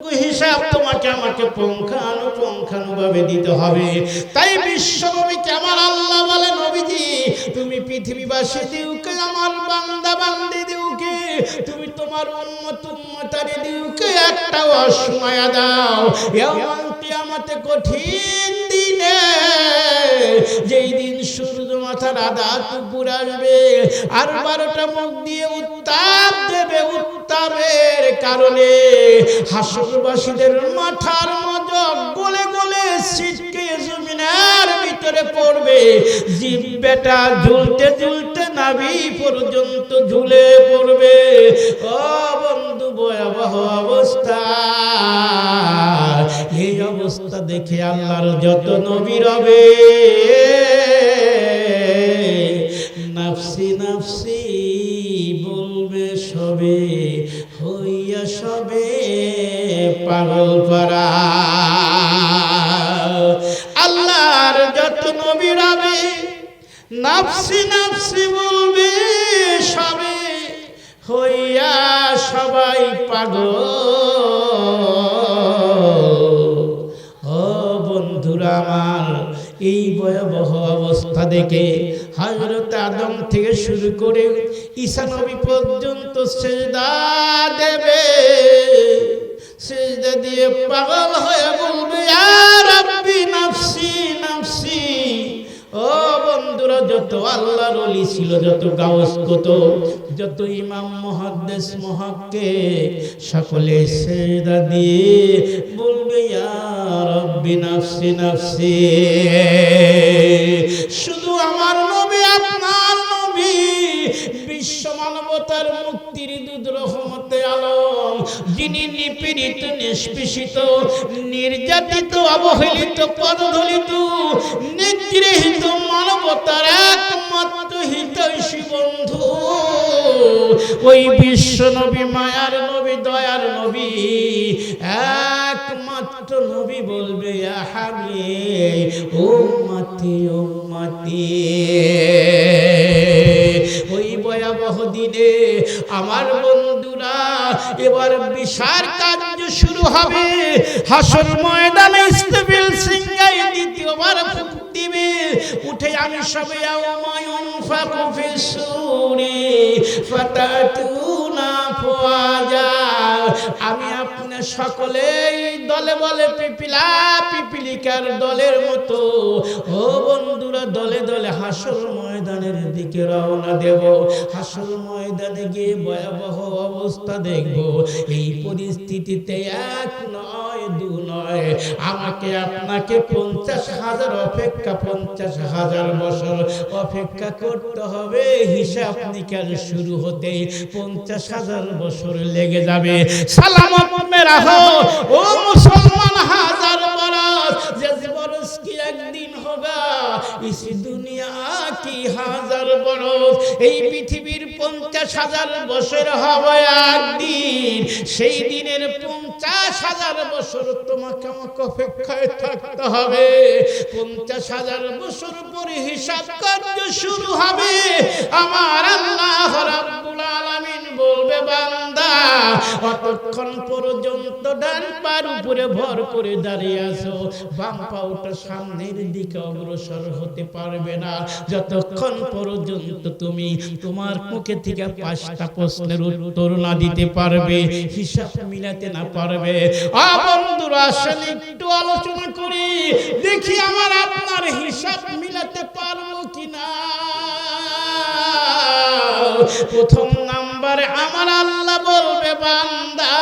হিসাব তোমাকে আমাকে পুঙ্খানুপুঙ্খানুভাবে দিতে হবে। তাই বিশ্বনবীকে আমার আল্লাহ বলে, নবীজি তুমি পৃথিবীবাসীদেরকে, আমার বান্দা বান্দীদেরকে, তুমি তোমার উম্মতারে দিওকে একটা অসময় দাও। ইয়াউমাল কিয়ামতে, কঠিন দিনে, যেই দিন সূর্য মাথার আধা দুপুর আসবে আর 12টা মুখ দিয়ে উত্তাপ দেবে, উত্তাপের কারণে হাসরবাসীদের মাথার মজক গলে গলে ছিটকে জমিনের ভিতরে পড়বে। জিহ্বাটা ঝুলতে ঝুলতে নাভি পর্যন্ত ঝুলে পড়বে। ও বন্ধু, ভয়াবহ অবস্থা। এই অবস্থা দেখে আল্লাহর যত নবী রবে, নাফসি নাফসি বলবে সবে, হইয়া সবে পাগল পারা। আল্লাহর যত নবী রবে, নাফসি নাফসি বলবে সবে, হইয়া সবাই পাগল। ও বন্ধুরা আমার, এই ভয়াবহ অবস্থা দেখে হযরত আদম থেকে শুরু করে ঈসা নবী পর্যন্ত সিজদা দেবে। সিজদা দিয়ে পাগল হয়ে বলবে, ইয়া রাব্বি নাফসি নাফসি। ও বন্ধুরা, যত আল্লাহর ওলি ছিল, যত গাউস কুতুব, যত ইমাম মুহাদ্দিস মুহাক্কিক, সকলে সিজদা দিয়ে বলবে, ইয়া রাব্বি নাফসি নাফসি। শুধু আমার নবী, আপনার নবী, বিশ্ব মানবতার মুক্তির দুধ, রহমতে আলম, যিনি নিপীড়িত, নিষ্পেষিত, নির্যাতিত, অবহেলিত, পদদলিত, নিগৃহীত মানবতার একমাত্র হিতৈষী বন্ধু, ওই বিশ্ব নবী, মায়ার নবী, দয়ার নবী, একমাত্র নবী বলবে, ইয়া হাবিব উম্মতি উম্মতি। ওই ভয়াবহ দিনে আমার বন্ধুরা, এবার বিশাল কার্য শুরু হবে। হাসর ময়দানে ইসরাফিল সিংহায় দ্বিতীয়বার ফুঁক দিবে। উঠে আমি সবে ইয়াউমায়ুনফাকু ফিস-সূরি ফাতাতুনা আফওয়াজা। আমি আপনার সকলেই দলে বলে পিপিলা পিপিলিকার দলের মতো, ও বন্ধুরা, দলে দলে হাসর ময়দানের দিকে রওনা দেব। হাসর ময়দানে গিয়ে ভয়াবহ অবস্থা দেখব। এই পরিস্থিতিতে এক নয়, দু নয়, আমাকে আপনাকে 50,000 অপেক্ষা, 50,000 বছর অপেক্ষা করতে হবে। হিসাব নিকাশ শুরু হতে 50,000 বছর লেগে যাবে। সালামত মে রাহো ও মুসলমান, হাজার বরস, জেসে বরস কি একদিন হোগা, ইসি দুনিয়া কি হাজার বরস। এই পৃথিবীর 50,000 বছর হবে একদিন। সেই দিনের 50,000 বছর তোমাকে আমাকে অপেক্ষায় থাকতে হবে। 50,000 বছর পরে হিসাব কার্য শুরু হবে। আমার আল্লাহ রাব্বুল আলামিন বলবে, বান্দা অতক্ষণ পর্যন্ত ডান পার উপরে ভর করে দাঁড়িয়ে আছো, বাম পাওটা সামনের দিকে অগ্রসর হতে পারবে না, যতক্ষণ পর্যন্ত তুমি তোমার মুখে থেকে 5টা প্রশ্নের উত্তর না দিতে পারবে, হিসাব মিলাতে না পারবে। বন্ধুরা, আসলে একটু আলোচনা করি, দেখি আমার আপনার হিসাব মিলাতে পারবো কিনা। প্রথম নাম্বারে আমার আল্লাহ বলবে, বান্দা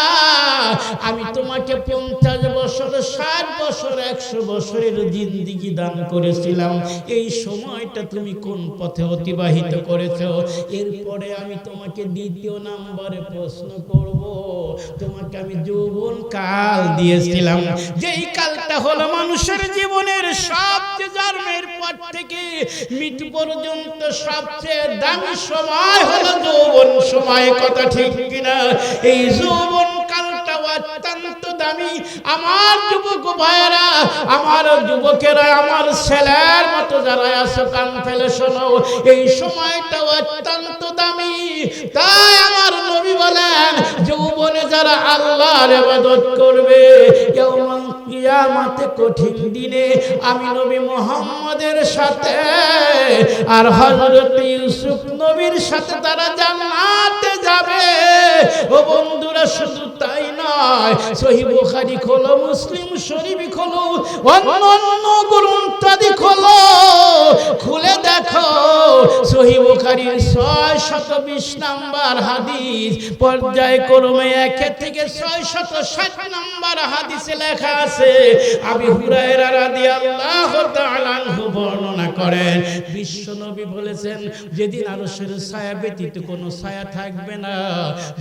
আমি তোমাকে 50 বছর, 60 বছর, 100 বছরের জিন্দেগি দান করেছিলাম। এই সময়টা তুমি কোন পথে অতিবাহিত করেছো? এরপরে আমি তোমাকে দ্বিতীয় নাম্বারে প্রশ্ন করব। তোমাকে আমি যৌবন কাল দিয়েছিলাম, যেই কালটা হলো মানুষের জীবনের সবচেয়ে জন্মের পর থেকে মৃত্যু পর্যন্ত সবচেয়ে দামি সময় হলো যৌবন সময়। কথা ঠিক কিনা? এই যৌবন কালটা অত্যন্ত দামি। আমার যুবক ভাইয়েরা, আমার যুবকেরা, আমার ছেলের মতো যারা আছো কান ফেলে শোনো, এই সময়টা অত্যন্ত দামি। তাই আমার নবী বলেন, যৌবনে যারা আল্লাহর ইবাদত করবে, কিয়ামত কিয়ামতে কঠিন দিনে আমি নবী মুহাম্মদের সাথে আর হযরত ইউসুফ নবীর সাথে তারা জান্নাতে যাবে। ও বন্ধুরা, শুধু তাই নয়, সহিহ বুখারী খোলো, মুসলিম শরীফ খোলো, অন্যান্য গ্রন্থাদি খোলো, খুলে দেখো সহিহ বুখারীর 620 নম্বর হাদিস, পর্যায়ক্রমে 1 থেকে 660 নম্বর হাদিসে লেখা আছে। আবু হুরায়রা রাদিয়াল্লাহু তাআলা আনহু বর্ণনা করেন, বিশ্বনবী বলেছেন, যেদিন আরশের ছায়া ব্যতীত কোনো ছায়া থাকবে না,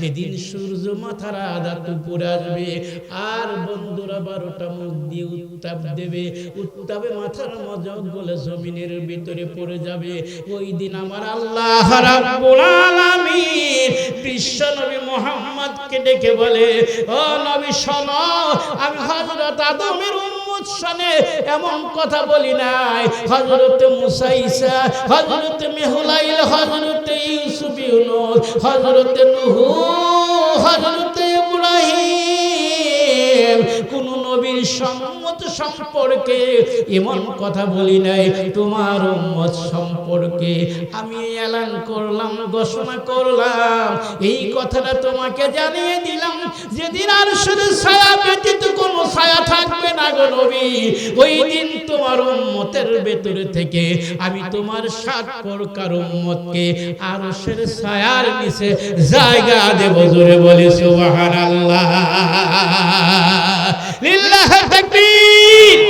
যেদিন সূর্য মাথার আধা উপরে আসবে, আর বন্ধুরা 12টা মুখ দিয়ে উত্তাপ দেবে, উত্তাপে মাথার মজক বলে জমিনের ভিতরে পড়ে যাবে। ওই দিন আমার আল্লাহ রাব্বুল আলামিন বিশ্বনবী মুহাম্মদকে ডেকে বলে, ও নবী শোনো, আমি হযরত আদমের উম্মত শোনে এমন কথা বলি নাই। হযরত মুসা, ঈসা, হযরত মেহুলাইল, হযরত ইউসুফ, ইউনূস, হযরত নূহ, হযরত ইব্রাহিম, কোন নবীর উম্মত সম্পর্কে এমন কথা বলি নাই। তোমার উম্মত সম্পর্কে আমি এলান করলাম, ঘোষণা করলাম, এই কথাটা তোমাকে জানিয়ে দিলাম, যেদিন আরশের ছায়া ব্যতীত কোনো ছায়া থাকবে না গো নবী, ওই দিন তোমার উম্মতের ভেতরে থেকে আমি তোমার 7 প্রকার উম্মতকে আরশের ছায়ার নিচে জায়গা দেব। জোরে বলি সুবহানাল্লাহ, লিল্লাহি তাকবীর।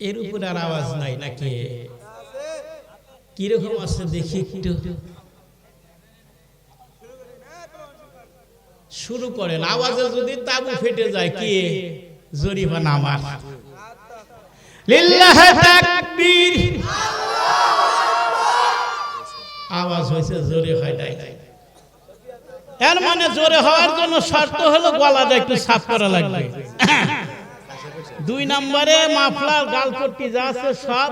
এর উপর আর আওয়াজ নাই নাকি? কিরকম আছে দেখি একটু শুরু করেন। আওয়াজে যদি তাবু ফেটে যায় কি জরিমানা আমার। লিল্লাহি তাকবীর। আওয়াজ হয়েছে, জোরে হয় নাই। এর মানে জোরে হওয়ার জন্য শর্ত হলো গলাটা একটু সাফ করা লাগবে। 2 নম্বরে মাফলার গালপট্টি যা আছে সব,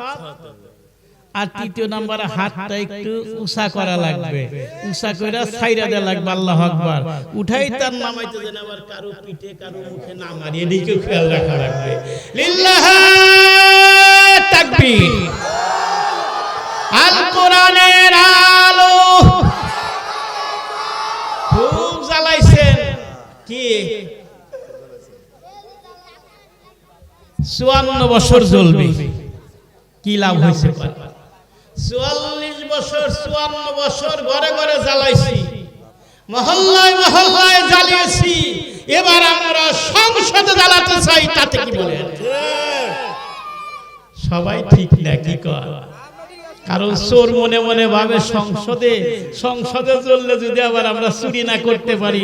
আর 3 নম্বরে হাতটা একটু উঁচা করা লাগবে, উঁচা করে ছাইরা দেয়া লাগবে। আল্লাহু আকবার। উঠাই তার নামাইতে যেন আবার কারো পিঠে কারো মুখে না মারি, এদিকে খেয়াল রাখা লাগবে। লিল্লাহি তাকবীর। আল কোরআনের আলো খুব জ্বালাইছেন কি 54 বছর জ্বলবে, কি লাভ হয়েছে? 44 বছর 54 বছর ঘরে ঘরে জ্বালাইছি, মহল্লায় মহল্লায় জ্বালিয়েছি, এবার আমরা সংসদে জ্বালাতে চাই, তাতে কি বলেন? সবাই ঠিক না কি কয়? কারণ চোর মনে মনে ভাবে সংসদে জ্বললে যদি আবার আমরা চুরি না করতে পারি,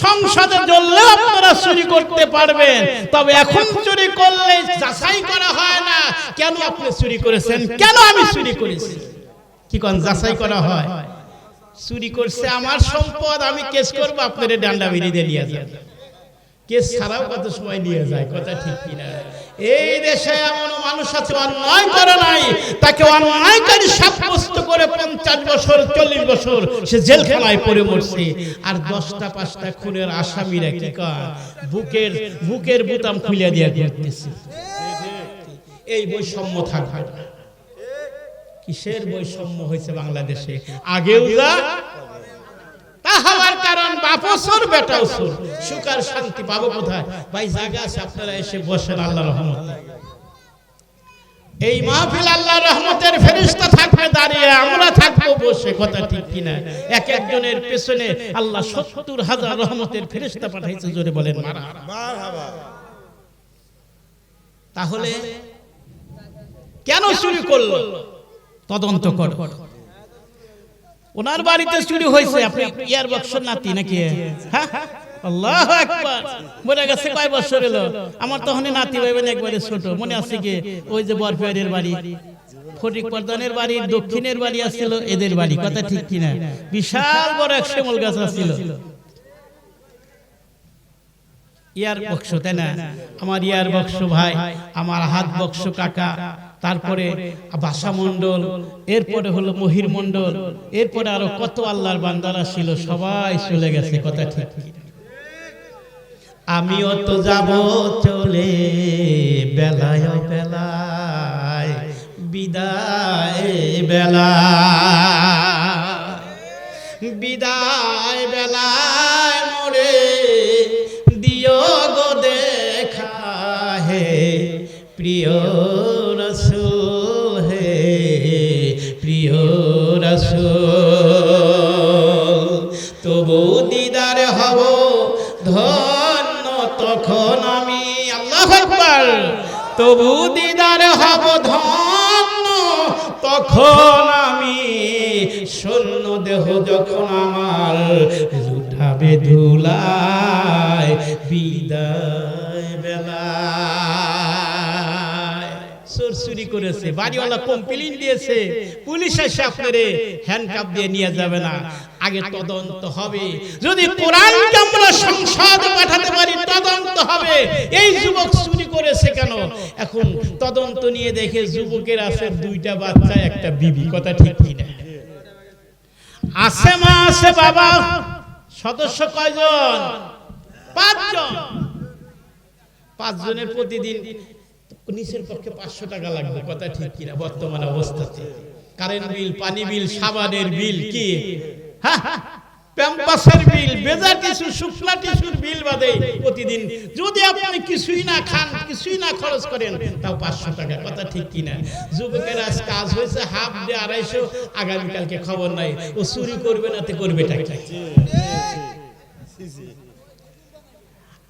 সংসদে জ্বললে আপনারা চুরি করতে পারবেন, তবে এখন চুরি করলে যাচাই করা হয় না, কেন আপনি চুরি করেছেন, কেন আমি চুরি করেছি, কি কোন যাচাই করা হয়? চুরি করছে আমার সম্পদ, আমি কেস করব, আপনারা ডান্ডা বেরিয়ে দিয়ে নিয়ে যান। কেস ছাড়াও কত সময় নিয়ে যায়, কথা ঠিক কিনা? এই দেশে এমন মানুষ আছে অন্যায় করে নাই, তাকে অন্যায়কারী সাব্যস্ত করে 50 বছর 40 বছর সে জেলখানায় পড়ে মরছে, আর 10টা 5টা খুনের আসামিরা কি কয় বুকের বোতাম খুলে দিয়ে ঘুরতেছে। এই বৈষম্য থাকবে না। কিসের বৈষম্য হয়েছে বাংলাদেশে? আগেও যা হওয়ার কারণ বাপও চোর বেটাও চোর, সুখ আর শান্তি পাবো কোথায়? ভাই জায়গা আছে, আপনারা এসে বসেন, আল্লাহর রহমত। এই মাহফিল আল্লাহর রহমতের ফেরেশতা থাকবে দাঁড়িয়ে, আমরা থাকবো বসে, কথা ঠিক কিনা? এক একজনের পেছনে আল্লাহ 70,000 রহমতের ফেরেশতা পাঠাইছে, জোরে বলেন মারহাবা। তাহলে কেন চুরি করলো? তদন্ত কর। ওনার বাড়িতে চুরি হয়েছে, আপনি ইয়ার বক্সর নাতি নাকি? হ্যাঁ, আল্লাহু আকবার। মরে গেছে কয় বছর হলো? আমার তখনই নাতি ভাইবেন একবারে ছোট, মনে আছে কি? ওই যে বরফিয়ারের বাড়ি, ফটিক প্রধানের বাড়ির দক্ষিণের বাড়ি আছিল এদের বাড়ি, কথা ঠিক কিনা? বিশাল বড় এক শিমুল গাছ আছিল। ইয়ার বক্স, তাই না? আমার ইয়ার বক্স ভাই, আমার হাত বক্স কাকা, তারপরে বাসা মণ্ডল, এরপরে হলো মহির মণ্ডল, এরপরে আরো কত আল্লাহর বান্দারা ছিল, সবাই চলে গেছে। কথা ঠিক? আমিও তো যাব চলে বেলায় বেলায়, বিদায় বেলা, বিদায় বেলায় মোরে দিও গো দেখা হে প্রিয় রাসূল, হে প্রিয় রাসূল। তবু দিদার হব ধন্য তখন আমি, আল্লাহু আকবার। তবু দিদার হব ধন্য তখন আমি, শূন্য দেহ যখন আমার লুটাবে ধুলায়, বিদায় বেলায়। চোর চুরি করেছে, বাড়িওয়ালা কমপ্লেইন দিয়েছে, পুলিশ এসে আপনারে হ্যান্ডকাপ দিয়ে নিয়ে যাবে না, আগে তদন্ত হবে। যদি কোরআনকে আমরা সংসদে পাঠাতে পারি, তদন্ত হবে এই যুবক চুরি করেছে কেন। এখন তদন্ত নিয়ে দেখে যুবকের আছে 2টা বাচ্চা, একটা বিবি। কথা ঠিক কি না? আছে মা, আছে বাবা। সদস্য কয়জন? 5 জন। 5 জনের প্রতিদিন নিচের পক্ষে 500 টাকা লাগবে। কথা ঠিক কিনা? বর্তমান অবস্থাতে কারেন্ট বিল, পানি বিল, সাবানের বিল, কি প্যাম্পাসের বিল, বেজা টিস্যু, শুকনা টিস্যুর বিল বাদে প্রতিদিন যদি আপনি কিছুই না খান, কিছুই না খরচ করেন, তাও 500 টাকা। কথা ঠিক কিনা? যুবকের আজ কাজ হয়েছে হাফ ডে 250, আগামীকালকে খবর নাই। ও চুরি করবে না, তে করবে টাকা।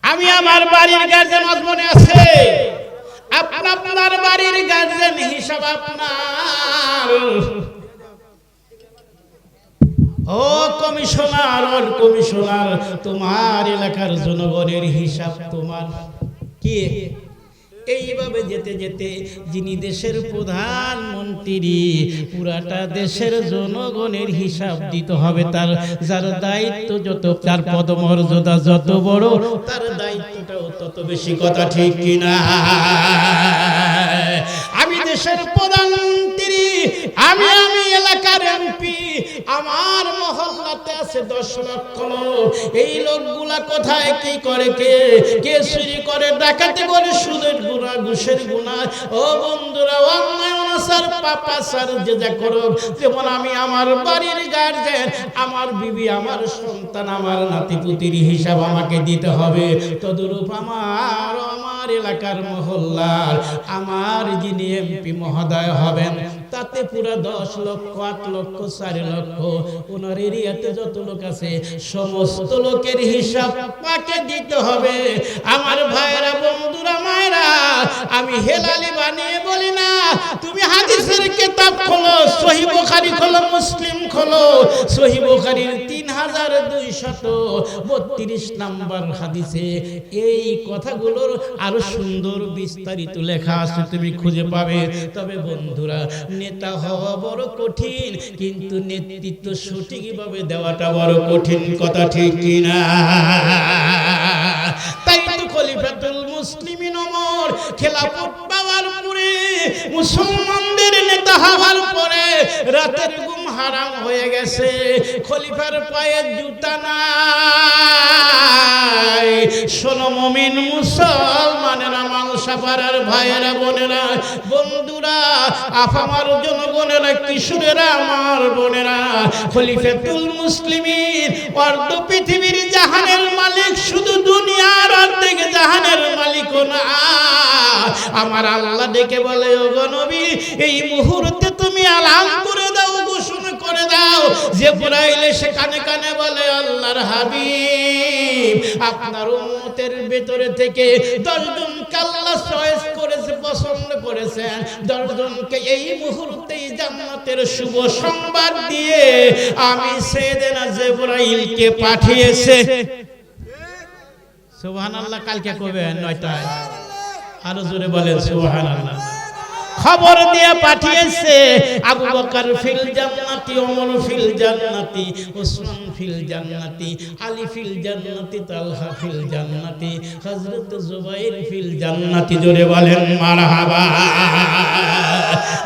আমি আমার বাড়ির গার্জেন, মনে আছে আপনার বাড়ির গার্জেন হিসাব আপনার। ও কমিশনার, ওর কমিশনার, তোমার এলাকার জনগণের হিসাব তোমার। কি এইভাবে যেতে যেতে যিনি দেশের প্রধানমন্ত্রী, পুরাটা দেশের জনগণের হিসাব দিতে হবে তার। যার দায়িত্ব যত, তার পদমর্যাদা যত বড়, তার দায়িত্বটাও তত বেশি। কথা ঠিক কিনা? আমি দেশের প্রধানমন্ত্রী, আমি এলাকার এমপি, আমার মহল্লাতে আছে 10 লক্ষ লোক। এই লোকগুলা কোথায় কি করে, কে চুরি করে, ডাকাতি করে, সুদের গুনাহ, ঘুষের গুনাহ। ও বন্ধুরা, অন্যায় অনাচার পাপাচার যে যা করো, যেমন আমি আমার বাড়ির গার্জেন, আমার বিবি, আমার সন্তান, আমার নাতিপুতির হিসাব আমাকে দিতে হবে। তদরূপ আমার এলাকার মহল্লার আমার যিনি এমপি মহোদয় হবেন, তাতে পুরা 10 লক্ষ, 8 লক্ষ, 4 লক্ষ, ওনার এরিয়াতে যত লোক আছে সমস্ত লোকের হিসাব পাকে দিতে হবে। আমার ভাইরা, বন্ধুরা, মায়েরা, আমি হেলালি বানিয়ে বলি না। তুমি হাদিসের কিতাব খোলো, সহিহ বুখারী খোলো, মুসলিম খোলো। সহিহ বুখারীর 3232 নম্বর হাদিসে এই কথাগুলোর আরো সুন্দর বিস্তারিত লেখা আছে, তুমি খুঁজে পাবে। তবে বন্ধুরা, নেতা হওয়া বড় কঠিন, কিন্তু নেতৃত্ব সঠিকভাবে দেওয়াটা বড় কঠিন। কথা ঠিক কিনা? তাই তো খলিফাতুল মুসলিমিন ওমর খেলাফত পাওয়ার পরে, মুসলমানদের নেতা হওয়ার পরে রাতের ঘুম হারাম হয়ে গেছে। খলিফার পায়ে জুতা নাই। শোনো মুমিন মুসলমানেরা, মানসাপাড়ার ভাইয়েরা, বোনেরা, বন্ধুরা, আফামার জনগণেরা, কিশোরেরা, আমার বোনেরা, খলিফাতুল মুসলিমিন অর্ধ পৃথিবীর জাহানের মালিক, শুধু দুনিয়ার অর্ধেক জাহানের মালিক না। আমার আল্লাহ ডেকে বলে, ও গো নবী, এই মুহূর্তে তুমি আলান করে দাও, ঘোষণা করে দাও। জিবরাইল এসে কানে কানে বলে, আল্লাহর হাবিব, আপনার উম্মতের ভেতরে থেকে 10 জনকে আল্লাহ চয়েস করেছে, পছন্দ করেছেন। 10 জনকে এই মুহূর্তেই জান্নাতের শুভ সংবাদ দিয়ে আমি সাইয়েদনা জিবরাইলকে পাঠিয়েছে। সুবহানাল্লাহ। কালকে কবে? 9টায়। আরো জোরে বলেন সুবহানাল্লাহ। খবর দিয়ে পাঠিয়েছে আবু বকর ফিল জান্নাতি, ওমর ফিল জান্নাতি, ওসমান ফিল জান্নাতি, আলী ফিল জান্নাতি, তালহা ফিল জান্নাতি, হযরত জুবাইর ফিল জান্নাতি। জোরে বলেন মারহাবা।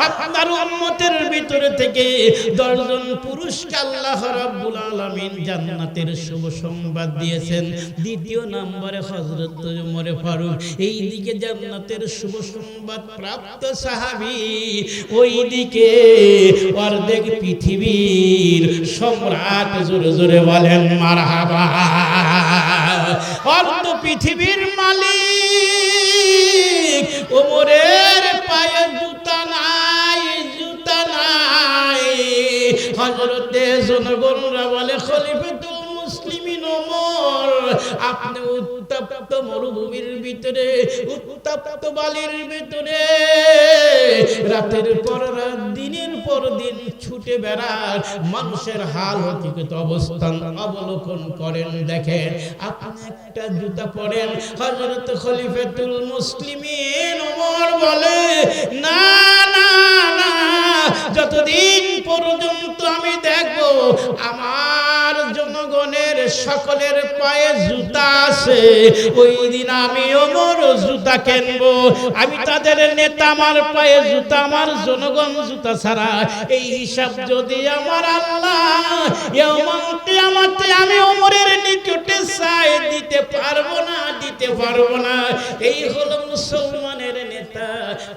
আপনার উম্মতের ভিতরে থেকে 10 জন পুরুষকে আল্লাহ রাব্বুল আলামিন জান্নাতের শুভ সংবাদ দিয়েছেন। দ্বিতীয় নম্বরে হযরত ওমর ফারুক, এই দিকে জান্নাতের শুভ সংবাদ প্রাপ্ত সাহাবী, ওই দিকে অর্ধেক পৃথিবীর সম্রাট। জোরে জোরে বলেন মারহাবা। অর্ধ পৃথিবীর মালিক, ওমরের পায়ে জুতা নাই, জুতা নাই। হযরতে জনগণরা বলে খলিফাতুল মুসলিমিন ওমর, আপনি উত্তপ্ত মরুভূমির ভিতরে, উত্তপ্ত বালির ভিতরে রাতের পর রাত, দিনের পর দিন ছুটে বেড়ান, মানুষের হাল হকিকত অবস্থান অবলোকন করেন, দেখেন আপনি একটা জুতা পরেন। হযরত খলিফাতুল মুসলিমিন ওমর বলে, না না না, যতদিন পর্যন্ত আমি দেখব আমার জনগণের সকলের পায়ে জুতা আছে, ওই দিন আমি ওমর জুতা কিনবো। আমি তাদের নেতা, আমার পায়ে জুতা, আমার জনগণ জুতা ছাড়া। এই হিসাব যদি আমার আল্লাহ ইয়াউমাল কিয়ামতে আমি ওমরের নিকটে চাই, দিতে পারবো না, দিতে পারবো না। এই হলো মুসলমানের নেতা।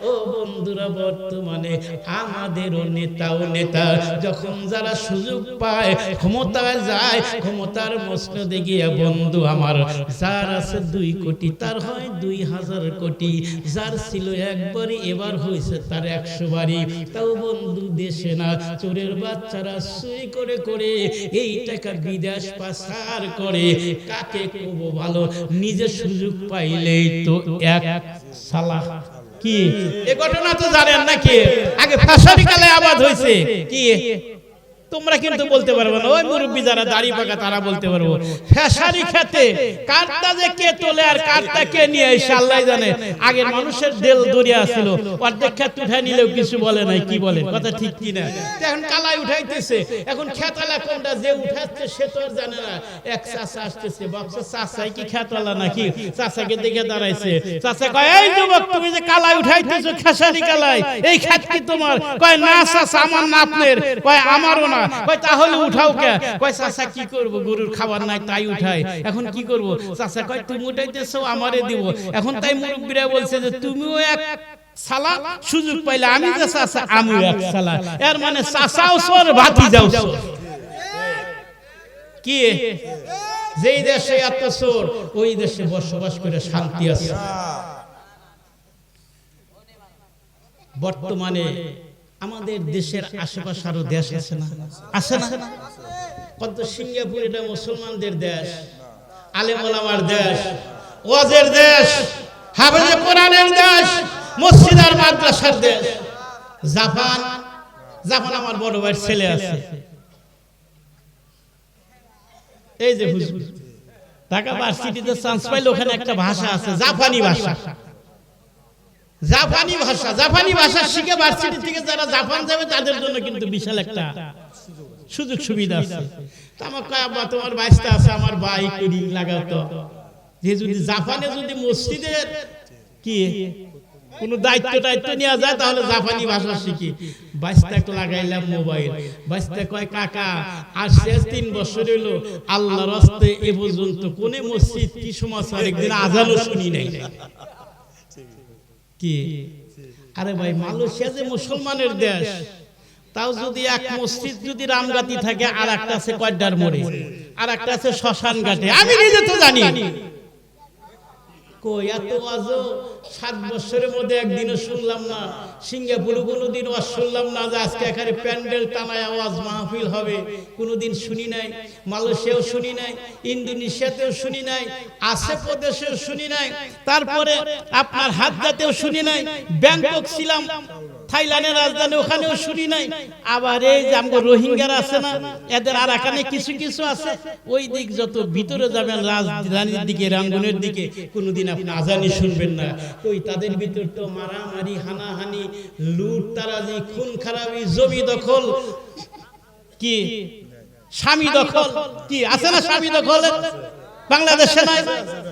ও বন্ধুরা, বর্তমানে আমাদেরও নেতাও নেতা। যখন যারা সুযোগ পায়, ক্ষমতায় যায়, ক্ষমতার মসনদে গিয়ে বন্ধু আমার, যার আছে 2 কোটি তার হয় 2000 কোটি, যার ছিল একবারই এবার হয়েছে তার 100 বারই। তাও বন্ধু দেশে না, চোরের বাচ্চারা চুরি করে করে এই টাকা বিদেশ পাচার করে। কাকে কব ভালো, নিজে সুযোগ পাইলেই তো এক সালাহ। কি এ ঘটনা তো জানেন নাকি? আগে ফাঁসারি কালে আবাদ হয়েছে কি, তোমরা কিন্তু বলতে পারবে না, ওই মুরব্বী যারা দাড়ি পাকা তারা বলতে পারবো। ফেসারি খেতে কারটা যে কে তোলে আর কারটা কে নিয়ে আসে আল্লাহ জানে। আগে মানুষের দেল দরিয়া ছিল, অর্ধেক খেত উঠাই নিলেও কিছু বলে নাই। কি বলে কথা ঠিক কি না? এখন কালাই উঠাইতেছে, এখন খেতালা কোনটা যে উঠাচ্ছে সে তো আর জানে না। এক চাচা আসতেছে, বক্স চাচাই কি খেতালা নাকি? চাচাকে দেখে দাঁড়াইছে, চাচা কয়, এই যুবক তুমি যে কালাই উঠাইতেছো, খেসারি কালাই, এই খেত কি তোমার? কয় না চাচা, আমার না আপনার। কয় আমারও না। কয় তাহলে উঠাও কে? কয় চাচা কি করব, গরুর খাবার নাই তাই উঠাই, এখন কি করব? চাচা কয় তুমি উঠাইতেছো, আমারে দিব। এখন তাই মুরব্বিরা বলছে যে তুমিও এক সালা, সুযোগ পাইলে আমি যে চাচা আমিও এক সালা। এর মানে চাচাও চোর, ভাতিজাও চোর। কি যেই দেশে এত চোর, ওই দেশে বসবাস করে শান্তি আছে। বর্তমানে আমাদের দেশের আশেপাশে আরো দেশ আছে না? আছে না? কত সিঙ্গাপুর, এটা মুসলমানদের দেশ, আলেম ওলামার দেশ, ওয়াজের দেশ, হাফেজে কোরআনের দেশ, মসজিদ আর মাদ্রাসার দেশ। জাপান, জাপান আমার বড় ভাইয়ের ছেলে আছে, এই যে হুজুর ঢাকা ভার্সিটিতে চান্স পাইল, ওখানে একটা ভাষা আছে জাপানি ভাষা। জাপানি ভাষা, জাপানি ভাষা শিখে ভার্সিটি থেকে যারা জাপান যাবে তাদের জন্য কিন্তু বিশাল একটা সুযোগ সুবিধা আছে। আমার কয় আব্বা তোমার বাইসটা আছে, আমার ভাই করি লাগাও তো, যে যদি জাপানে যদি মসজিদের কি কোনো দায়িত্ব নেওয়া যায় তাহলে জাপানি ভাষা শিখি। বাইসটা লাগাইলাম মোবাইল, বাইসটা কয় কাকা আর শেষ 3 বছর হলো আল্লাহর রাস্তায় এ পর্যন্ত কোন মসজিদ কি সমাচার একদিন আজানও শুনি নাই। কি আরে ভাই, মালয়েশিয়া যে মুসলমানের দেশ, তাও যদি এক মসজিদ যদি রামগাতি থাকে, আর একটা আছে কয়ডার মোড়ে, আর একটা আছে শ্মশান ঘাটে। আমি নিজে তো জানি কই এত ওয়াজও 7 বছরের মধ্যে একদিনও শুনলাম না। সিঙ্গাপুরে কোনোদিন ওয়াজ শুনলাম না যে আজকে এখানে প্যান্ডেল টানায় ওয়াজ মাহফিল হবে, কোনোদিন শুনি নাই। মালয়েশিয়াও শুনি নাই, ইন্দোনেশিয়াতেও শুনি নাই, আসে প্রদেশেও শুনি নাই, তারপরে আপনার হাজাতেও শুনি নাই। ব্যাংকক ছিলাম, থাইল্যান্ডের রাজধানী, ওখানেও শুনি নাই। আবার এই যে আমাদের রোহিঙ্গারা আছে না, এদের আরাকানে কিছু কিছু আছে, ওই দিক যত ভিতরে যাবেন রাজধানীর দিকে, রাঙ্গুনের দিকে, কোনোদিন আপনি আজানি শুনবেন না। ওই তাদের ভিতর তো মারামারি, হানাহানি, লুট তারাজি, খুন খারাপি, জমি দখল, কি স্বামী দখল, কি আছে না স্বামী দখল বাংলাদেশে নাই?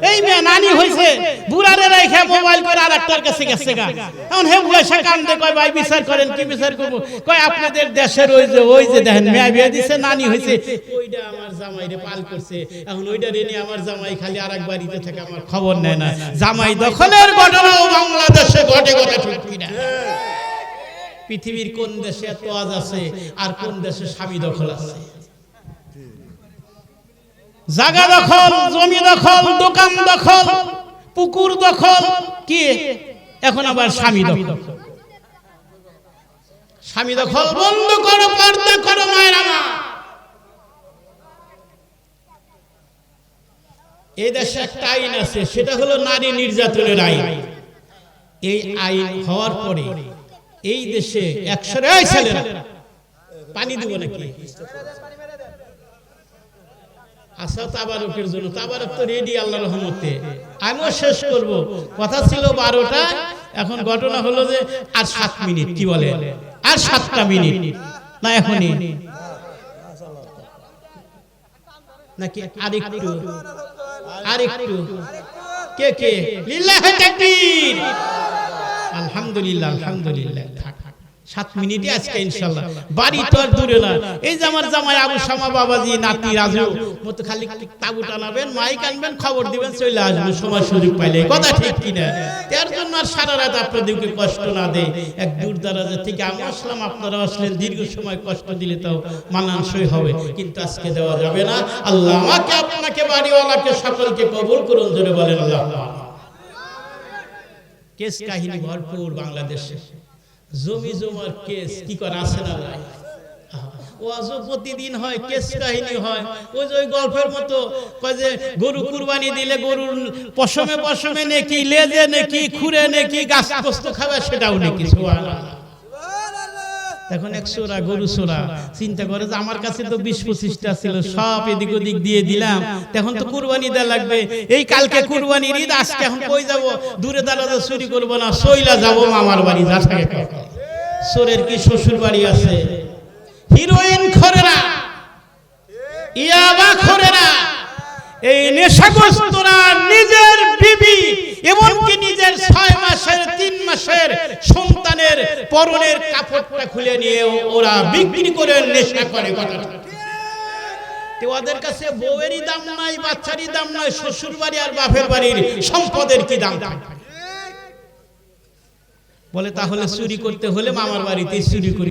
এই মেয়ে নানি হইছে, বুড়ারে রাইখা মোবাইল করে আরেকটার কাছে গেছে গা। এখন হে বয়সা কান্দে, কয় ভাই বিচার করেন। কি বিচার করব? কয় আপনাদের দেশের ওই যে দেখেন মেয়ে বিয়ে দিছে, নানি হইছে, ওইটা আমার জামাইরে পাল করছে, এখন ওইটা রেনে আমার জামাই খালি আরেক বাড়িতে থাকে, আমার খবর নেয় না। জামাই দখলের ঘটনাও বাংলাদেশে ঘটে ঘটে, ঠিক কি না? পৃথিবীর কোন দেশে এত আজ আছে আর কোন দেশে স্বামী দখল আছে? জায়গা দখল, জমি দখল, দোকান দখল, পুকুর দখল, কি এখন আবার স্বামী দখল। স্বামী দখল বন্ধ করো, পর্দা করো মায়ের আমার। এই দেশে একটা আইন আছে, সেটা হলো নারী নির্যাতনের আইন। এই আইন হওয়ার পরে এই দেশে 100 ছেলেরা পানি দিব নাকি? আচ্ছা, তাবারকের জন্য, তাবারক তো রেডি আল্লাহর রহমতে। আমিও শেষ করব, কথা ছিল 12টা, এখন ঘটনা হলো যে আর 7 মিনিট, কি বলে, আর 7টা মিনিট না এখনই নাকি আরেকটু? কে কে লিল্লাহি তাকবীর, আলহামদুলিল্লাহ, আলহামদুলিল্লাহ। 7 মিনিটে আজকে ইনশাআল্লাহ। বাড়ি তো আর দূরে না। এই যে আমার জামাই আবু শামা বাবাজি, নাতি রাজু মতো খালি তাবু টানাবেন, মাইক আনবেন, খবর দিবেন, চলে আসবে সময় সুযোগ পাইলে। কথা ঠিক কিনা? তার জন্য আর সারা রাত আপনাদেরকে কষ্ট না দেয়। এক দূর দারাজের থেকে আমি আসলাম, আপনারা আসলেন, দীর্ঘ সময় কষ্ট দিলে তাও মানানসই হবে, কিন্তু আজকে দেওয়া যাবে না। আল্লাহ আমাকে, আপনাকে, বাড়িওয়ালাকে সকলকে কবুল করুন, জোরে বলেন আল্লাহ। কেস কাহিনী ভরপুর বাংলাদেশে, জমি জমার কেস কি করে আছে না ভাই? ওয়াজও প্রতিদিন হয়, কেস কাহিনী হয়। ওই যে ওই গল্পের মতো, কয় যে গরু কুরবানি দিলে গরুর পশমে পশমে নেকি, লেজে নেকি, খুরে নেকি, গাছ পোস্ত খাবে, সেটাও নেকি। সুবহানাল্লাহ। এখন এক সোরা গরু সোরা চিন্তা করে যে আমার কাছে তো 20-25টা ছিল, সব এদিক ওদিক দিয়ে দিলাম, তখন তো কুরবানি দেওয়া লাগবে। এই কালকে কুরবানির ঈদ, আজকে এখন কই যাব? দূরে দাঁড়াতে চুরি করবো না, সইলা যাব মামার বাড়ি। যা থাকে, সোরের কি শ্বশুর বাড়ি আছে? হিরোইন খোরেরা, ইয়াবা খোরেরা, এই নেশাগ্রস্তরা নিজের বিবি, এমনকি নিজের 6 মাসের 3 মাসের সন্তানের পরনের কাপড়টা খুলে নিয়ে ওরা বিক্রি করে নেশা করে। কথা ওদের কাছে বউয়েরই দাম নাই, বাচ্চারই দাম নাই, শ্বশুর বাড়ি আর বাপের বাড়ির সম্পদের কি দাম থাকে? বলে তাহলে চুরি করতে হলে মামার বাড়িতেই চুরি করি।